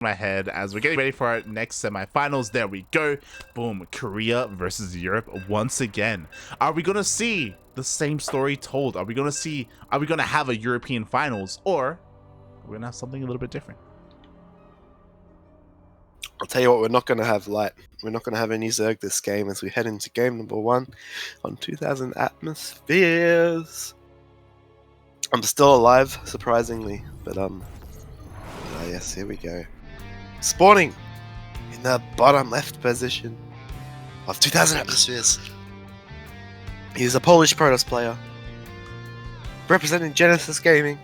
my head as we're getting ready for our next semifinals. There we go. Boom. Korea versus Europe once again. Are we gonna see the same story told? Are we gonna have a European finals, or are we gonna have something a little bit different? I'll tell you what, we're not going to have light. We're not going to have any Zerg this game as we head into game number 1 on 2000 atmospheres. I'm still alive, surprisingly, but yes, here we go. Spawning in the bottom left position of 2000 atmospheres. He's a Polish Protoss player representing Genesis Gaming.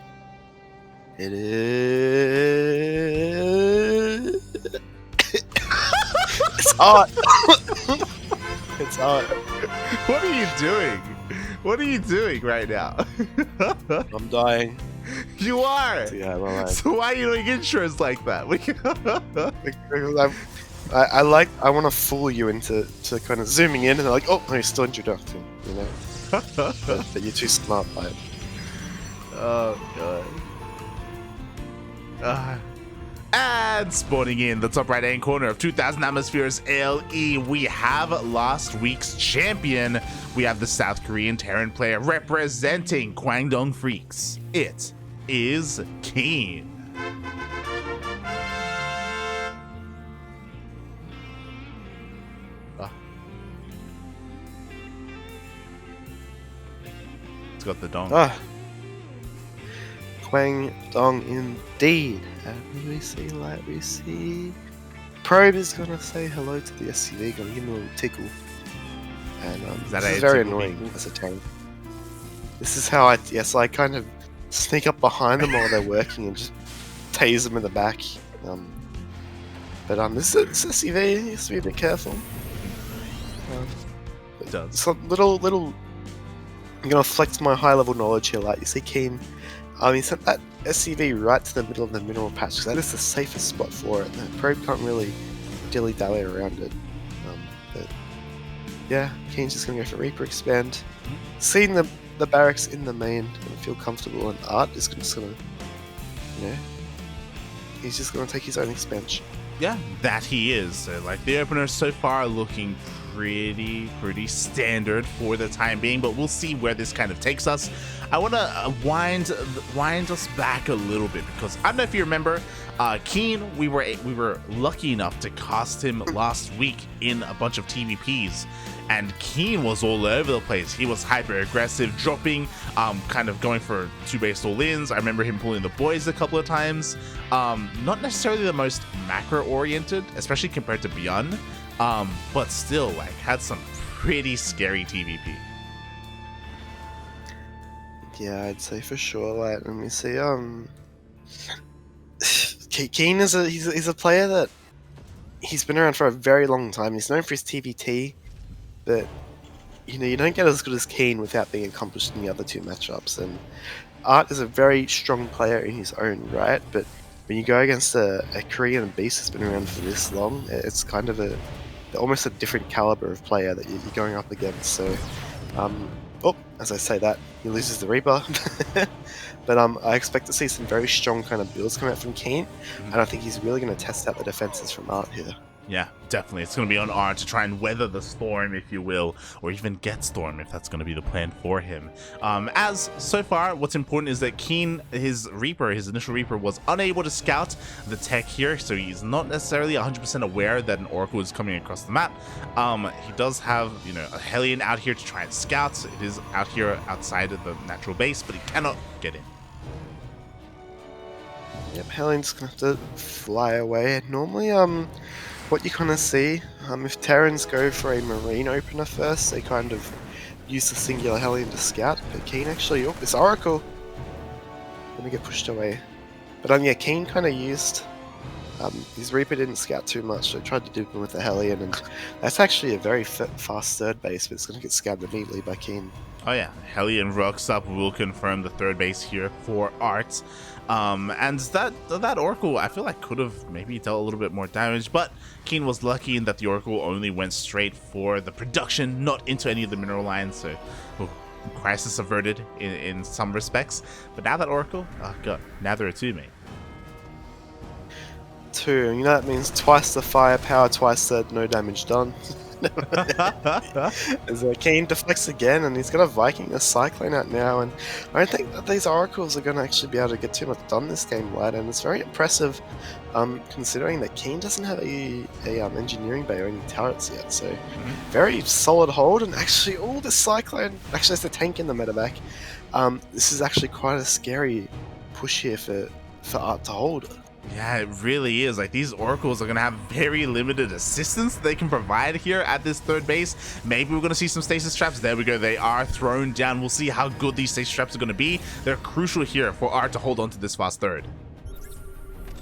It is... It's ArT. It's ArT. What are you doing? What are you doing right now? I'm dying. You are. Yeah, I'm alive. So why are you doing intros like that? I want to fool you into kind of zooming in and like, oh, no, he's still introducing, you know. but you're too smart by it. Oh god. And spawning in the top right hand corner of 2000 atmospheres LE, we have last week's champion. We have the South Korean Terran player representing Kwangdong Freaks. It is KeeN. It's got the dong. Kwangdong indeed. We see. Probe is gonna say hello to the SCV, gonna give him a little tickle. And this is very annoying as a Terran. This is how I kind of sneak up behind them while they're working and just tase them in the back. This is SCV, you have to be a bit careful. It does. Some little I'm gonna flex my high level knowledge here, like you see KeeN. He sent that SCV right to the middle of the mineral patch because that is the safest spot for it. The probe can't really dilly-dally around it. But yeah, KeeN's just going to go for Reaper Expand. Seeing the barracks in the main and feel comfortable, and ArT is just going to, he's just going to take his own expansion. Yeah, that he is. So, like, the opener so far looking pretty standard for the time being, but we'll see where this kind of takes us. I want to wind us back a little bit because I don't know if you remember, KeeN, we were lucky enough to cast him last week in a bunch of TVPs, and KeeN was all over the place. He was hyper aggressive, dropping, kind of going for 2-base all-ins. I remember him pulling the boys a couple of times. Not necessarily the most macro oriented, especially compared to Beyond. But still, like, had some pretty scary TVP. Yeah, I'd say for sure. Like, let me see. KeeN is he's a player that he's been around for a very long time. He's known for his TVT, but you don't get as good as KeeN without being accomplished in the other two matchups. And ArT is a very strong player in his own right, but when you go against a Korean beast that's been around for this long, it's kind of almost a different caliber of player that you're going up against. So, as I say that, he loses the Reaper. But I expect to see some very strong kind of builds come out from KeeN, and I think he's really going to test out the defenses from ArT here. Yeah, definitely. It's going to be on ArT to try and weather the storm, if you will, or even get storm if that's going to be the plan for him. As so far, what's important is that KeeN, his initial Reaper, was unable to scout the tech here, so he's not necessarily 100% aware that an Oracle is coming across the map. He does have, a Hellion out here to try and scout. It is out here outside of the natural base, but he cannot get in. Yep, Hellion's going to have to fly away. Normally, what you kind of see, if Terrans go for a Marine opener first, they kind of use the singular Hellion to scout, but KeeN actually, this Oracle, gonna get pushed away. But yeah, KeeN kind of used, his Reaper didn't scout too much, so tried to do him with the Hellion, and that's actually a very fast third base, but it's gonna get scouted immediately by KeeN. Oh yeah, Hellion rocks up, will confirm the third base here for ArT. And that Oracle, I feel like could have maybe dealt a little bit more damage, but KeeN was lucky in that the Oracle only went straight for the production, not into any of the mineral lines, so crisis averted in some respects. But now that Oracle, oh god, now there are two, mate. 2. You know that means twice the firepower, twice the no damage done. As KeeN deflects again, and he's got a Viking, a Cyclone out now, and I don't think that these Oracles are going to actually be able to get too much done this game, lad, and it's very impressive considering that KeeN doesn't have a engineering bay or any turrets yet, so very solid hold, and actually, oh, the Cyclone, actually there's the tank in the medevac. This is actually quite a scary push here for ArT to hold. Yeah, it really is. Like, these Oracles are going to have very limited assistance they can provide here at this third base. Maybe we're going to see some stasis traps. There we go. They are thrown down. We'll see how good these stasis traps are going to be. They're crucial here for ArT to hold on to this fast third.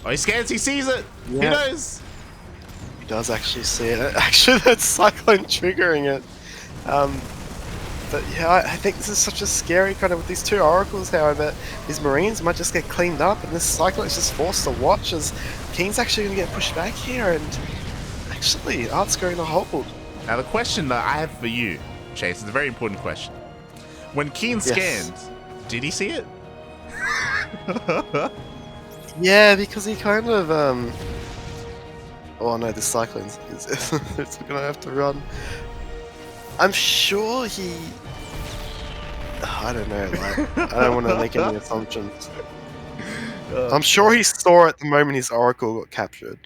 Oh, he scans. He sees it. Yeah. He knows. He does actually see it. Actually, that's Cyclone triggering it. But yeah, I think this is such a scary kind of with these 2 Oracles, however, these Marines might just get cleaned up, and this Cyclone is just forced to watch as KeeN's actually going to get pushed back here, and actually, ArT's going to hold. Now, the question that I have for you, Chase, is a very important question. When KeeN scanned, did he see it? Yeah, because he kind of, oh no, the Cyclone's it's going to have to run. I'm sure he... I don't know, like, I don't want to make any assumptions. I'm sure he saw it the moment his Oracle got captured.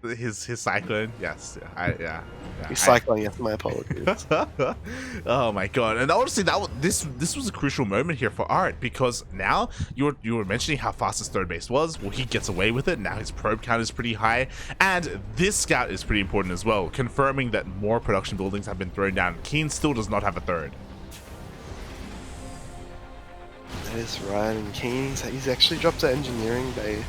His Cyclone, yes, yeah. His Cyclone, yes, my apologies. Oh my god! And honestly, this was a crucial moment here for ArT, because now you were mentioning how fast his third base was. Well, he gets away with it. Now his probe count is pretty high, and this scout is pretty important as well, confirming that more production buildings have been thrown down. KeeN still does not have a third. That is right, and KeeN, he's actually dropped an engineering bay.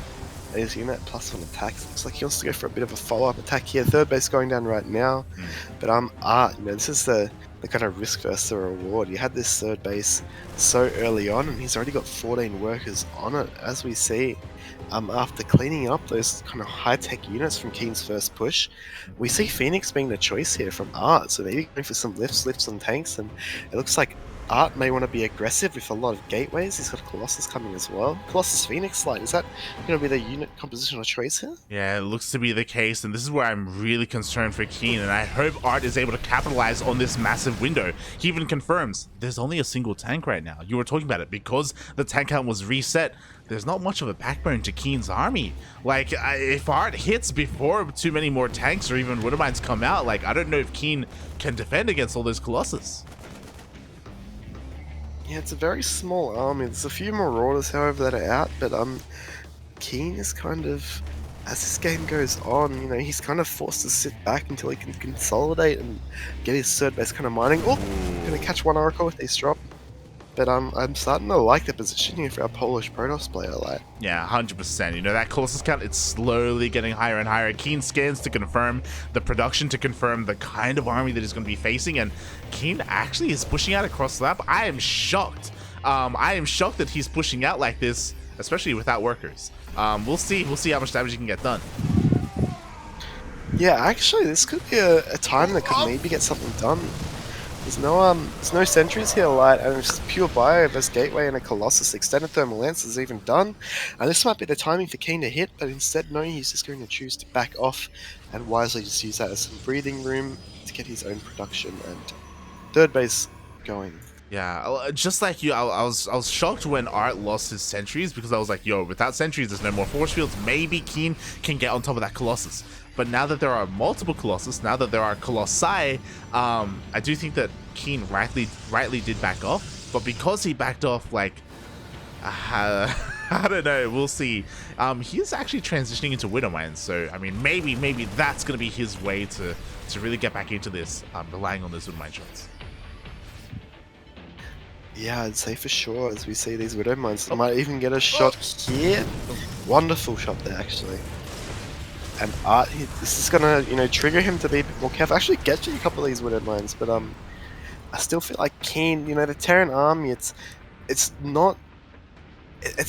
His unit +1 attacks. Looks like he wants to go for a bit of a follow-up attack here. Third base going down right now. But ArT, you know, this is the kind of risk versus the reward. You had this third base so early on, and he's already got 14 workers on it, as we see. After cleaning up those kind of high-tech units from KeeN's first push, we see Phoenix being the choice here from ArT. So maybe going for some lifts on tanks, and it looks like ArT may want to be aggressive with a lot of gateways. He's got Colossus coming as well. Colossus Phoenix slide, is that going to be the unit composition of choice here? Yeah, it looks to be the case, and this is where I'm really concerned for KeeN, and I hope ArT is able to capitalize on this massive window. He even confirms there's only a single tank right now. You were talking about it, because the tank count was reset. There's not much of a backbone to KeeN's army. Like, if ArT hits before too many more tanks or even Widowmines come out, like, I don't know if KeeN can defend against all those Colossus. Yeah, it's a very small army. There's a few Marauders, however, that are out, but KeeN is kind of, as this game goes on, you know, he's kind of forced to sit back until he can consolidate and get his third base kind of mining. Oh, gonna catch one Oracle with this drop. But I'm starting to like the position here for our Polish Protoss player, like. Yeah, 100%. You know, that Colossus count, it's slowly getting higher and higher. KeeN scans to confirm the production, to confirm the kind of army that he's going to be facing, and KeeN actually is pushing out across the map. I am shocked. I am shocked that he's pushing out like this, especially without workers. We'll see how much damage he can get done. Yeah, actually, this could be a time that could maybe get something done. There's no sentries here, light, and it's just pure bio versus gateway and a Colossus. Extended thermal lance is even done, and this might be the timing for KeeN to hit, but instead, no, he's just going to choose to back off and wisely just use that as some breathing room to get his own production and third base going. Yeah, just like you, I was shocked when ArT lost his sentries, because I was like, yo, without sentries, there's no more force fields. Maybe KeeN can get on top of that Colossus. But now that there are multiple Colossus, now that there are Colossi, I do think that KeeN rightly did back off. But because he backed off, like, I don't know, we'll see. He is actually transitioning into Widowmines, so I mean, maybe that's gonna be his way to really get back into this, relying on those Widowmine shots. Yeah, I'd say for sure, as we see these Widowmines, might even get a shot here. Wonderful shot there, actually. And ArT, this is gonna, you know, trigger him to be a bit more careful. Actually, get you a couple of these Widowmines, but I still feel like KeeN, you know, the Terran army, it's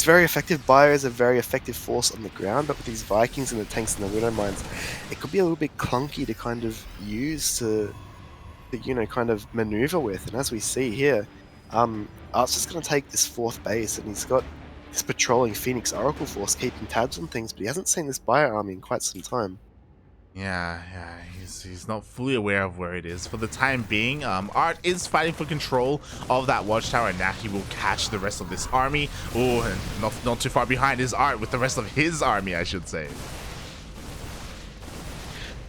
very effective. Bio is a very effective force on the ground, but with these Vikings and the tanks and the Widowmines, it could be a little bit clunky to kind of use to you know, kind of maneuver with. And as we see here, ArT's just going to take this fourth base, and he's got this patrolling Phoenix Oracle Force keeping tabs on things, but he hasn't seen this Bio army in quite some time. Yeah, he's not fully aware of where it is for the time being. ArT is fighting for control of that watchtower, and now he will catch the rest of this army. Oh, and not too far behind is ArT with the rest of his army, I should say.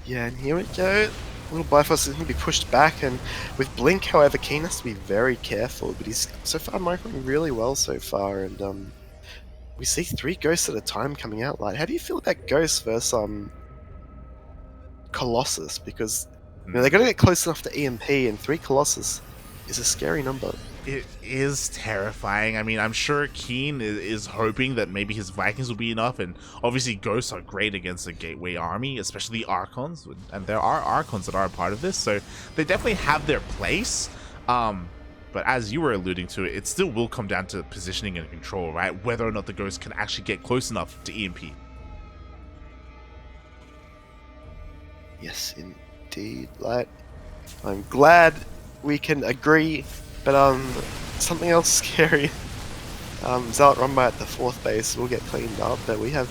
Yeah, and here we go. Little Bifrost is going to be pushed back, and with Blink, however, KeeN has to be very careful, but he's so far microing really well so far, and we see 3 ghosts at a time coming out. Like, how do you feel about ghosts versus Colossus? Because they're going to get close enough to EMP, and 3 Colossus is a scary number. It is terrifying. I mean, I'm sure KeeN is hoping that maybe his Vikings will be enough, and obviously ghosts are great against the Gateway army, especially Archons, and there are Archons that are a part of this, so they definitely have their place. But as you were alluding to, it still will come down to positioning and control, right? Whether or not the ghosts can actually get close enough to EMP. Yes, indeed. Like, I'm glad we can agree, but something else scary. Zealot run by at the 4th base will get cleaned up, but we have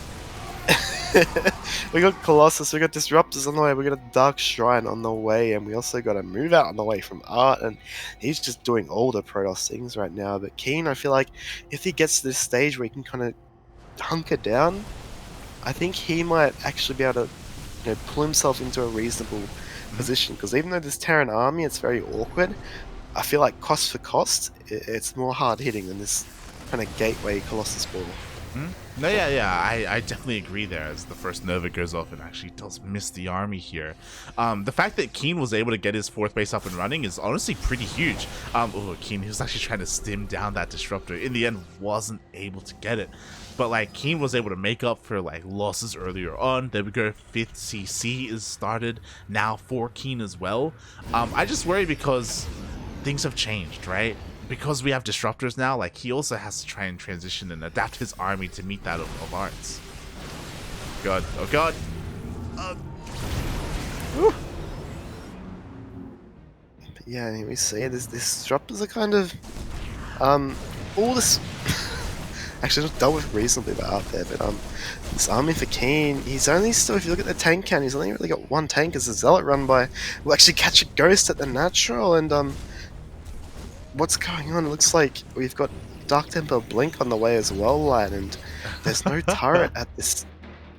we got Colossus, we got Disruptors on the way, we got a Dark Shrine on the way, and we also got a Move Out on the way from ArT, and he's just doing all the Protoss things right now. But KeeN, I feel like if he gets to this stage where he can kind of hunker down, I think he might actually be able to, you know, pull himself into a reasonable position, because even though this Terran army, it's very awkward, I feel like cost for cost, it's more hard hitting than this kind of Gateway Colossus ball. No, yeah, I definitely agree there, as the first Nova goes off and actually does miss the army here. The fact that KeeN was able to get his 4th base up and running is honestly pretty huge. Oh, KeeN, he was actually trying to stim down that Disruptor. In the end, wasn't able to get it. But like, KeeN was able to make up for like losses earlier on. There we go, 5th CC is started now for KeeN as well. I just worry because things have changed, right? Because we have Disruptors now, like, he also has to try and transition and adapt his army to meet that of ArT's. God, oh god. Yeah, and we see this Disruptors are kind of all this actually not dealt with reasonably by ArT there, but this army for KeeN, he's only still, if you look at the tank count, he's only really got 1 tank as a Zealot run by. We'll actually catch a Ghost at the natural, and what's going on? It looks like we've got Dark Temper Blink on the way as well, lad, and there's no turret at this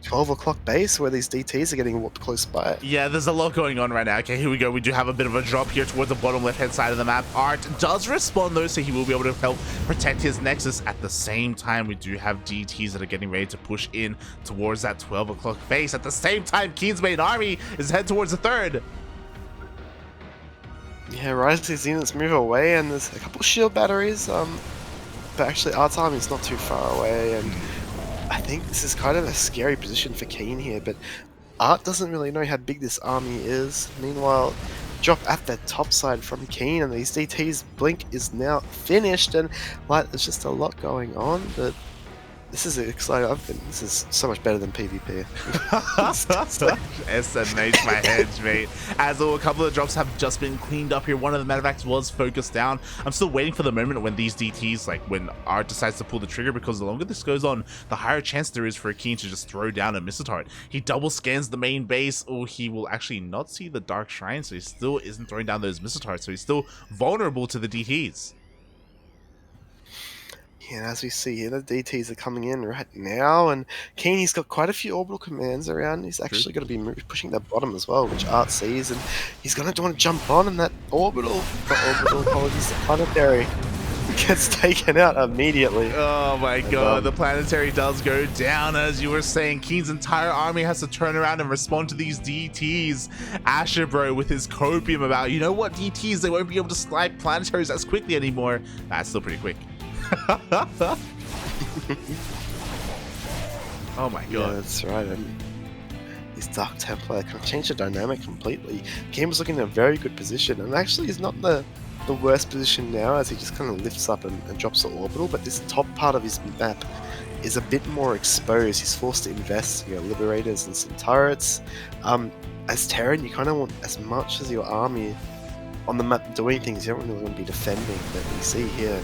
12 o'clock base where these DTs are getting whooped close by. Yeah, there's a lot going on right now. Okay, here we go. We do have a bit of a drop here towards the bottom left-hand side of the map. ArT does respond, though, so he will be able to help protect his Nexus. At the same time, we do have DTs that are getting ready to push in towards that 12 o'clock base. At the same time, KeeN's main army is heading towards the 3rd. Yeah, Rise's units move away, and there's a couple shield batteries, but actually ArT's army is not too far away, and I think this is kind of a scary position for KeeN here, but ArT doesn't really know how big this army is. Meanwhile, drop at the top side from KeeN, and these DTs Blink is now finished, and like, there's just a lot going on, but this is exciting. This is so much better than PvP. SMH my hedge, mate. As a couple of drops have just been cleaned up here. One of the medevacs was focused down. I'm still waiting for the moment when these DTs, like when ArT decides to pull the trigger, because the longer this goes on, the higher chance there is for a KeeN to just throw down a missile turret. He double scans the main base, or he will actually not see the Dark Shrine, so he still isn't throwing down those missile turrets, so he's still vulnerable to the DTs. Yeah, and as we see here, the DTs are coming in right now, and KeeN, he's got quite a few orbital commands around. He's actually going to be pushing that bottom as well, which ArT sees, and he's going to want to jump on, and that orbital, apologies, the planetary gets taken out immediately. Oh my god, the planetary does go down. As you were saying, KeeN's entire army has to turn around and respond to these DTs. Asher bro with his copium about, you know what, DTs, they won't be able to snipe planetaries as quickly anymore. That's still pretty quick. Oh my god. Yeah, that's right. And his Dark Templar kind of changed the dynamic completely. KeeN was looking in a very good position, and actually is not the worst position now, as he just kind of lifts up and drops the orbital, but this top part of his map is a bit more exposed. He's forced to invest, you know, Liberators and some turrets. As Terran, you kind of want as much as your army on the map doing things. You don't really want to be defending, but you see here,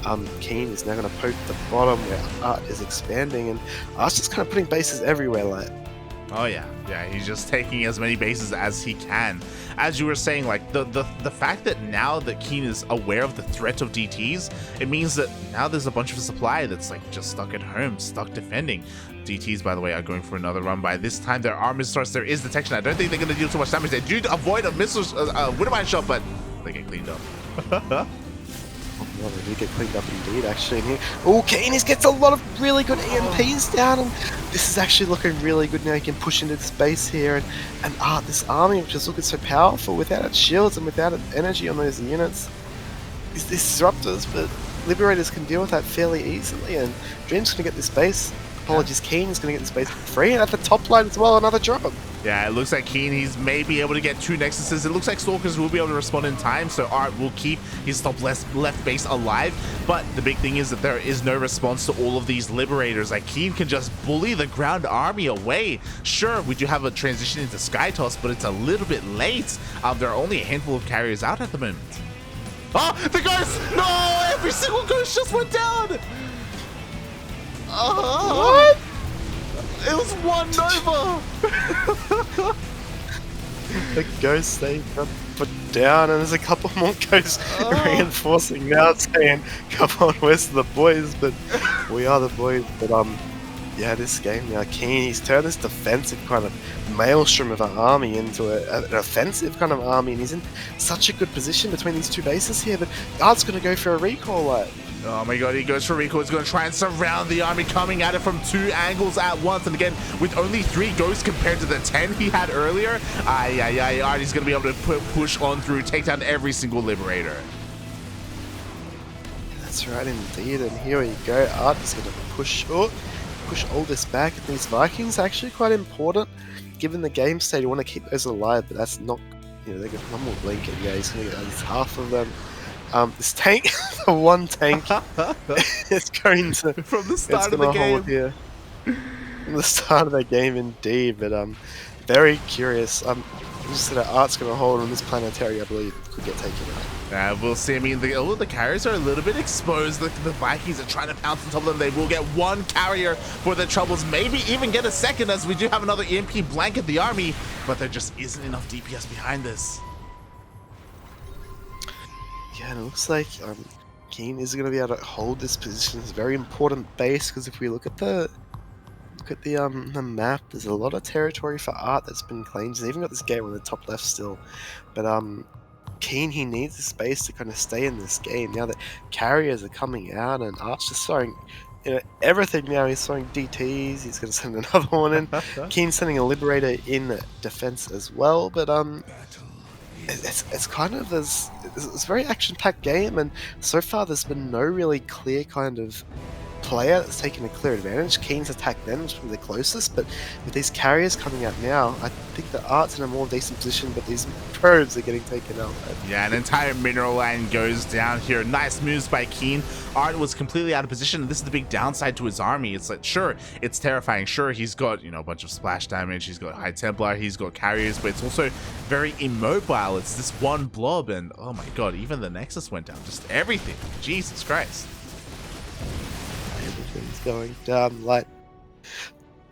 KeeN is now going to poke the bottom where ArT is expanding, and ArT's just kind of putting bases everywhere. Like, oh yeah, he's just taking as many bases as he can. As you were saying, like the fact that now that KeeN is aware of the threat of DTs, it means that now there's a bunch of supply that's like just stuck at home, stuck defending. DTs, by the way, are going for another run. By this time, there are missile starts. There is detection. I don't think they're going to deal too much damage. They do avoid a missile Widowmine shot, but they get cleaned up. well, they do get cleaned up indeed, actually. In here. Oh, KeeN gets a lot of really good EMPs down, and this is actually looking really good now. He can push into this base here, and ArT, this army, which is looking so powerful without its shields and without its energy on those units. These disruptors, but Liberators can deal with that fairly easily, and Dream's going to get this base. Apologies, KeeN is going to get this base for free, and at the top line as well, another drop. Yeah, it looks like KeeN, he's maybe able to get 2 Nexuses. It looks like Stalkers will be able to respond in time, so ArT will keep his top left base alive. But the big thing is that there is no response to all of these Liberators. Like, KeeN can just bully the ground army away. Sure, we do have a transition into Sky Toss, but it's a little bit late. There are only a handful of carriers out at the moment. Oh, the ghost! No! Every single ghost just went down! What? It was 1 Nova! The ghosts they got put down, and there's a couple more ghosts reinforcing now, saying, "Come on, where's the boys?" But we are the boys. But yeah, this game now, KeeN, he's turned this defensive kind of maelstrom of an army into an offensive kind of army, and he's in such a good position between these 2 bases here. But ArT's going to go for a recall, like. Oh my god, he goes for recall. He's going to try and surround the army, coming at it from 2 angles at once. And again, with only 3 ghosts compared to the 10 he had earlier, ArT's going to be able to push on through, take down every single Liberator. That's right, indeed. And here we go. ArT is going to push all this back. And these Vikings are actually quite important, given the game state. You want to keep those alive, but that's not, you know, they got one more blink, and yeah, he's going to get at least half of them. This tank, the one tank, is going to from the start of the game. Here. From the start of the game, indeed. But very curious. Just that ArT's going to hold on this planetary. I believe could get taken out. We'll see. I mean, all of the carriers are a little bit exposed. The Vikings are trying to pounce on top of them. They will get 1 carrier for their troubles, maybe even get a second, as we do have another EMP blanket the army, but there just isn't enough DPS behind this. Yeah, and it looks like KeeN is going to be able to hold this position. It's a very important base, because if we look at the map, there's a lot of territory for ArT that's been claimed. He's even got this game on the top left still, but KeeN, he needs the space to kind of stay in this game now that carriers are coming out, and ArT's just throwing, you know, everything now. He's throwing DTs. He's going to send another one in. KeeN's sending a Liberator in defense as well, but it's kind of it's a very action-packed game, and so far there's been no really clear kind of player that's taken a clear advantage. KeeN's attacked them, was probably the closest, but with these carriers coming out now, I think that ArT's in a more decent position, but these probes are getting taken out. Yeah, an entire mineral line goes down here. Nice moves by KeeN. ArT was completely out of position, and this is the big downside to his army. It's like, sure, it's terrifying. Sure, he's got, you know, a bunch of splash damage, he's got High Templar, he's got carriers, but it's also very immobile. It's this one blob, and oh my god, even the Nexus went down. Just everything. Jesus Christ. Everything's going down light.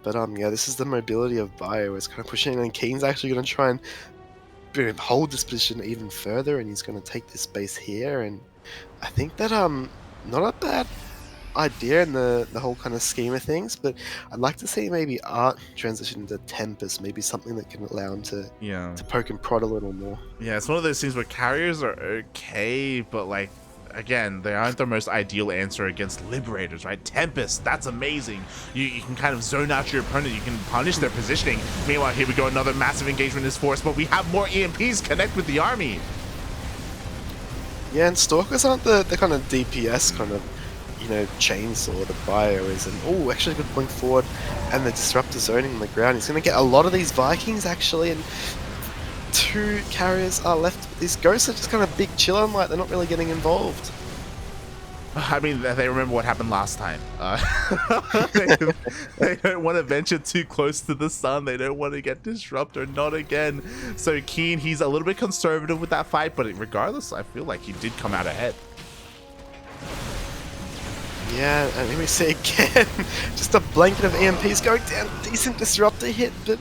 But yeah, this is the mobility of Bio. It's kind of pushing in, and KeeN's actually going to try and hold this position even further, and he's going to take this base here. And I think that not a bad idea in the whole kind of scheme of things, but I'd like to see maybe ArT transition into Tempest, maybe something that can allow him to poke and prod a little more. Yeah, it's one of those things where carriers are okay, but like, again, they aren't the most ideal answer against Liberators, right? Tempest, that's amazing. You can kind of zone out your opponent. You can punish their positioning. Meanwhile, here we go, another massive engagement in this force, but we have more EMPs connect with the army. Yeah, and Stalkers aren't the kind of DPS kind of, you know, chainsaw that Bio is. And oh, actually good point forward, and the Disruptor zoning on the ground. He's going to get a lot of these Vikings, actually, and 2 carriers are left. These ghosts are just kind of big chillin', like they're not really getting involved. I mean, they remember what happened last time. They don't want to venture too close to the sun. They don't want to get disrupted, not again. So KeeN, he's a little bit conservative with that fight, but regardless, I feel like he did come out ahead. Yeah, and here we see again, just a blanket of EMPs going down, decent disruptor hit, but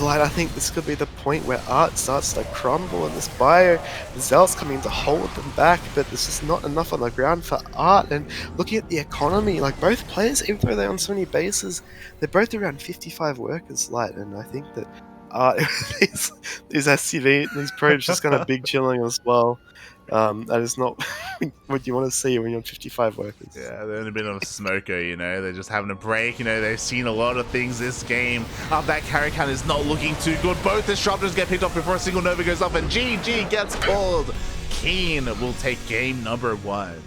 like, I think this could be the point where ArT starts to crumble and this bio, the Zealot's coming to hold them back, but there's just not enough on the ground for ArT. And looking at the economy, like both players, even though they're on so many bases, they're both around 55 workers light, and I think that ArT, these SCV, these probes just kind of big chilling as well. That is not what you want to see when you're on 55 workers. Yeah, they're in a bit of a smoker, you know. They're just having a break, you know. They've seen a lot of things this game. That carry count is not looking too good. Both disruptors get picked off before a single Nova goes off, and GG gets called. KeeN will take game number 1.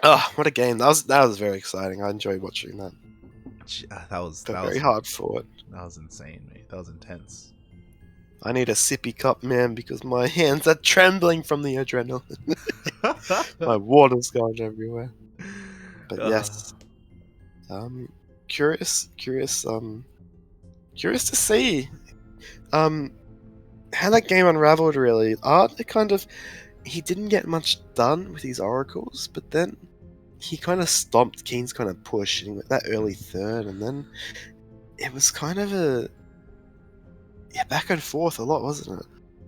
Oh, what a game! That was very exciting. I enjoyed watching that. That was Very hard fought. That was insane, mate. That was intense. I need a sippy cup, man, because my hands are trembling from the adrenaline. My water's going everywhere. But yes, curious to see how that game unraveled. Really, ArT, he didn't get much done with his oracles, but then he kind of stomped KeeN's kind of push, and he went that early third, and then it was kind of a back and forth a lot, wasn't it?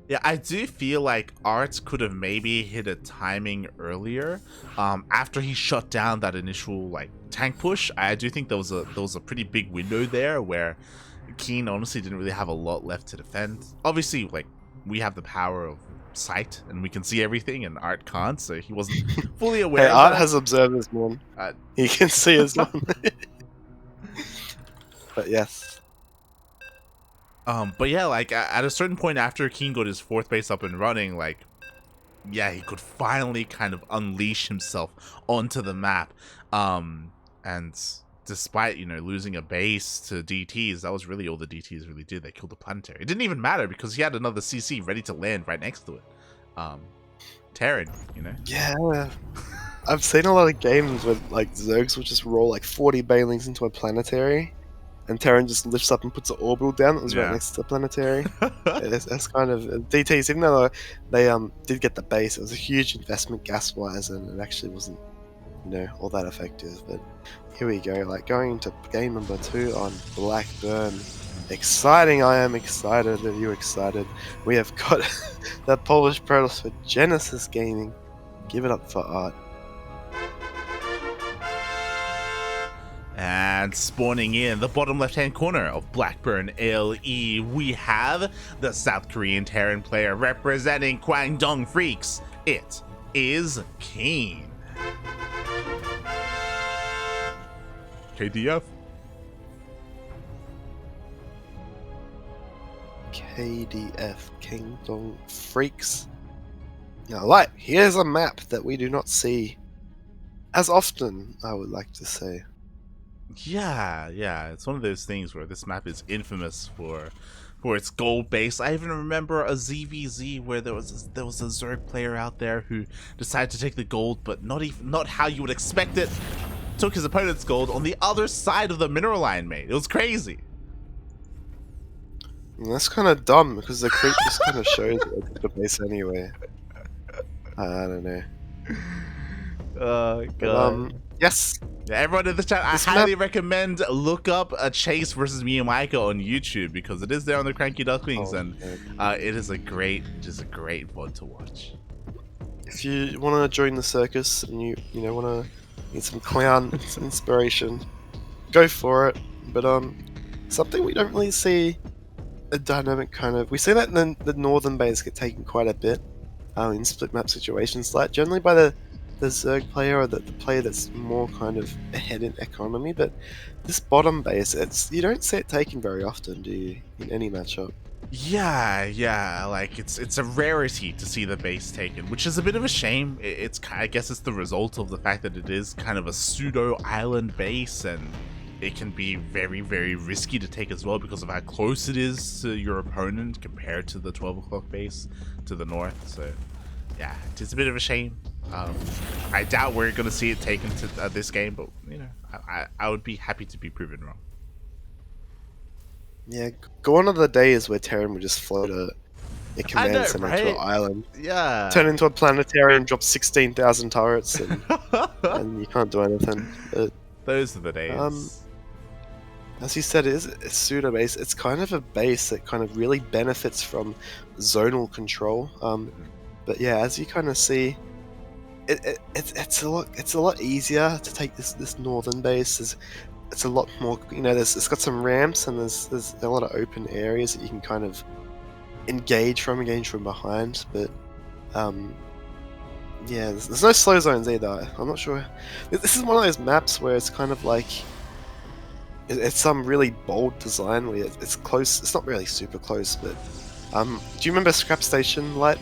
Yeah, I do feel like ArT could have maybe hit a timing earlier. After he shut down that initial like tank push, I do think there was a pretty big window there where KeeN honestly didn't really have a lot left to defend. Obviously, like we have the power of sight and we can see everything, and ArT can't, so he wasn't fully aware. Hey, ArT has observed this one. He can see as well. But yes. But yeah, like at a certain point after KeeN got his 4th base up and running, like, yeah, he could finally kind of unleash himself onto the map. And despite, you know, losing a base to DTs, that was really all the DTs really did. They killed the planetary. It didn't even matter because he had another CC ready to land right next to it. Terran, you know? Yeah. I've seen a lot of games where like Zergs will just roll like 40 Banelings into a planetary, and Terran just lifts up and puts an orbital down that was right next to the planetary. That's kind of DTs. Even though they did get the base, it was a huge investment gas-wise, and it actually wasn't, you know, all that effective. But here we go, like going into game number 2 on Blackburn. Exciting! I am excited. Are you excited? We have got the Polish Protoss for Genesis Gaming. Give it up for ArT. And spawning in the bottom left-hand corner of Blackburn LE, we have the South Korean Terran player representing Kwangdong Freaks. It is KeeN. KDF. KDF, Kwangdong Freaks. Now, like, here's a map that we do not see as often, I would like to say. Yeah, it's one of those things where this map is infamous for its gold base. I even remember a ZVZ where there was a Zerg player out there who decided to take the gold, but not how you would expect it. Took his opponent's gold on the other side of the mineral line, mate. It was crazy. And that's kind of dumb because the creep just kind of shows the base anyway. I don't know. Oh god. Yes. Yeah, everyone in the chat, I highly recommend look up a Chase versus Miyamika on YouTube because it is there on the Cranky Ducklings, and it is a great VOD to watch. If you want to join the circus and you know want to need some clown some inspiration, go for it. But something we don't really see a dynamic kind of. We see that in the northern base get taken quite a bit in split map situations, like generally by the Zerg player or the player that's more kind of ahead in economy, but this bottom base, you don't see it taken very often, do you, in any matchup? Yeah, like it's a rarity to see the base taken, which is a bit of a shame. I guess it's the result of the fact that it is kind of a pseudo island base, and it can be very, very risky to take as well because of how close it is to your opponent compared to the 12 o'clock base to the north. So yeah, it's a bit of a shame. I doubt we're going to see it taken to this game, but you know, I would be happy to be proven wrong. Yeah, gone are the days where Terran would just float It I know, command center right? to an island. Yeah. Turn into a planetarium, drop 16,000 turrets, and you can't do anything. But Those are the um, days. as you said, it's a pseudo base. It's kind of a base that kind of really benefits from zonal control. But yeah, as you kind of see, it's a lot easier to take this northern base. It's a lot more, it's got some ramps, and there's a lot of open areas that you can kind of engage from behind. But yeah, there's no slow zones either. I'm not sure. This is one of those maps where it's kind of like it's some really bold design where it's close. It's not really super close, but do you remember Scrap Station Light,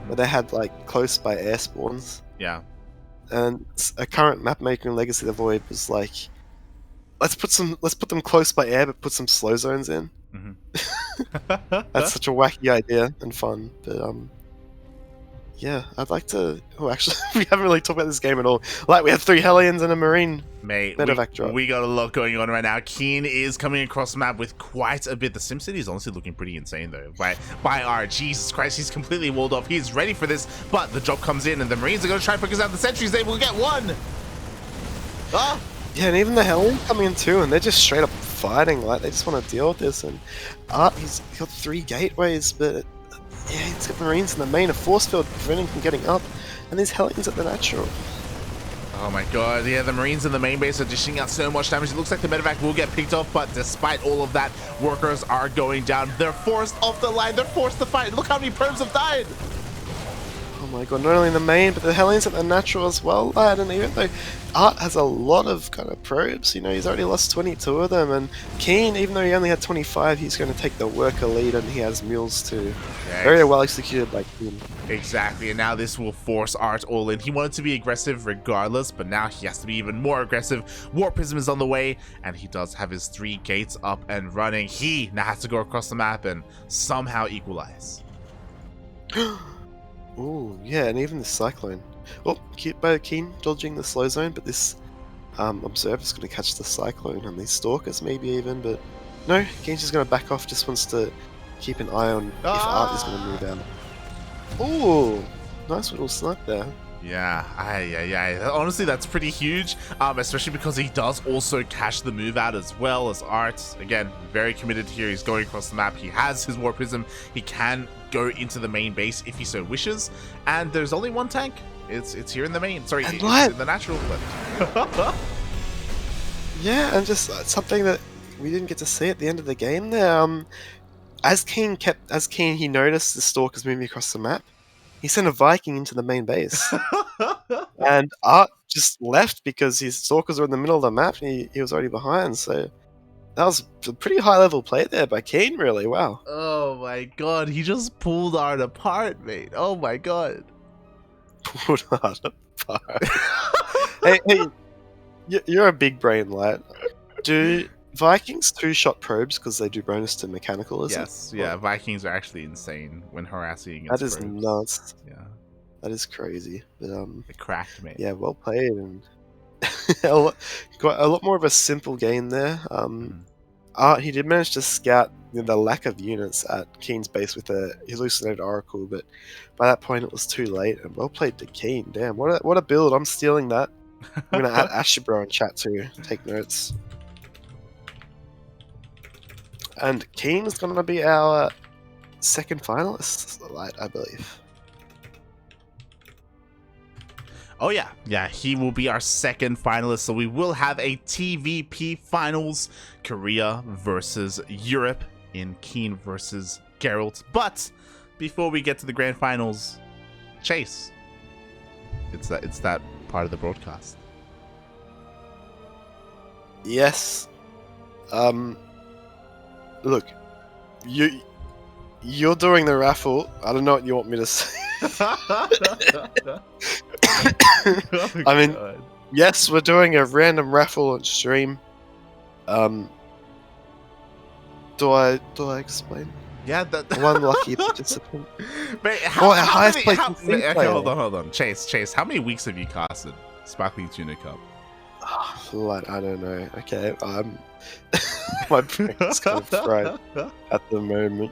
where they had like close by air spawns? Yeah. And a current map maker in Legacy of the Void was like, let's put them close by air, but put some slow zones in. That's such a wacky idea and fun. But yeah, I'd like to. Oh, actually, we haven't really talked about this game at all. Like, we have 3 Hellions and a Marine. Mate, medevac drop. we got a lot going on right now. KeeN is coming across the map with quite a bit. The SimCity is honestly looking pretty insane, though. By ArT, Jesus Christ, he's completely walled off. He's ready for this, but the drop comes in, and the Marines are going to try and focus out the sentries. They will get one. Ah! Yeah, and even the Hellions coming in too, and they're just straight up fighting. Like, they just want to deal with this. And ArT, he's got 3 gateways, but yeah, he's got Marines in the main, a force field preventing from getting up, and these Hellions at the natural. Oh my god, yeah, the Marines in the main base are dishing out so much damage. It looks like the medevac will get picked off, but despite all of that, workers are going down. They're forced off the line. They're forced to fight. Look how many probes have died. Oh my god, not only in the main, but the Hellions at the natural as well, lad. And even though ArT has a lot of kind of probes, he's already lost 22 of them. And KeeN, even though he only had 25, he's going to take the worker lead, and he has mules too. Yes. Very well executed by KeeN. Exactly, and now this will force ArT all in. He wanted to be aggressive regardless, but now he has to be even more aggressive. Warp Prism is on the way, and he does have his 3 gates up and running. He now has to go across the map and somehow equalize. Ooh, yeah, and even the Cyclone. Oh, cute by KeeN dodging the slow zone, but this Observer's going to catch the Cyclone, and these Stalkers maybe even, but no, KeeN's just going to back off, just wants to keep an eye on if ArT is going to move out. Ooh, nice little snipe there. Yeah. Honestly, that's pretty huge, especially because he does also catch the move out as well as ArT. Again, very committed here. He's going across the map. He has his Warp Prism. He can go into the main base if he so wishes. And there's only one tank. It's here in the main. Sorry, it's in the natural. But yeah, and just something that we didn't get to see at the end of the game there. As KeeN, he noticed the Stalkers moving across the map. He sent a Viking into the main base. And ArT just left because his Stalkers were in the middle of the map, and he was already behind. So that was a pretty high level play there by KeeN, really. Wow. Oh my god, he just pulled ArT apart, mate. Oh my god. Pulled ArT apart. hey, you're a big brain, lad. Do Vikings 2-shot probes because they do bonus to mechanical, is yes, it? Yeah, Vikings are actually insane when harassing against that is probes. Nuts. Yeah. That is crazy. But it cracked, mate. Yeah, well played, and got a lot more of a simple game there. ArT, he did manage to scout the lack of units at KeeN's base with a hallucinated Oracle, but by that point it was too late, and well played to KeeN. Damn, what a build. I'm stealing that. I'm gonna add Ashibro in chat too. Take notes. And KeeN is gonna be our second finalist, I believe. Oh yeah, he will be our second finalist, so we will have a TVP finals, Korea versus Europe in KeeN versus Geralt. But before we get to the grand finals, Chase, it's that part of the broadcast. Yes. Look, you're doing the raffle. I don't know what you want me to say. I mean, yes, we're doing a random raffle on stream. Do I explain? Yeah, one lucky participant. Mate, hold on. Chase, how many weeks have you casted Sparkling Tuna Cup? I don't know. Okay, my brain's kind of fried at the moment.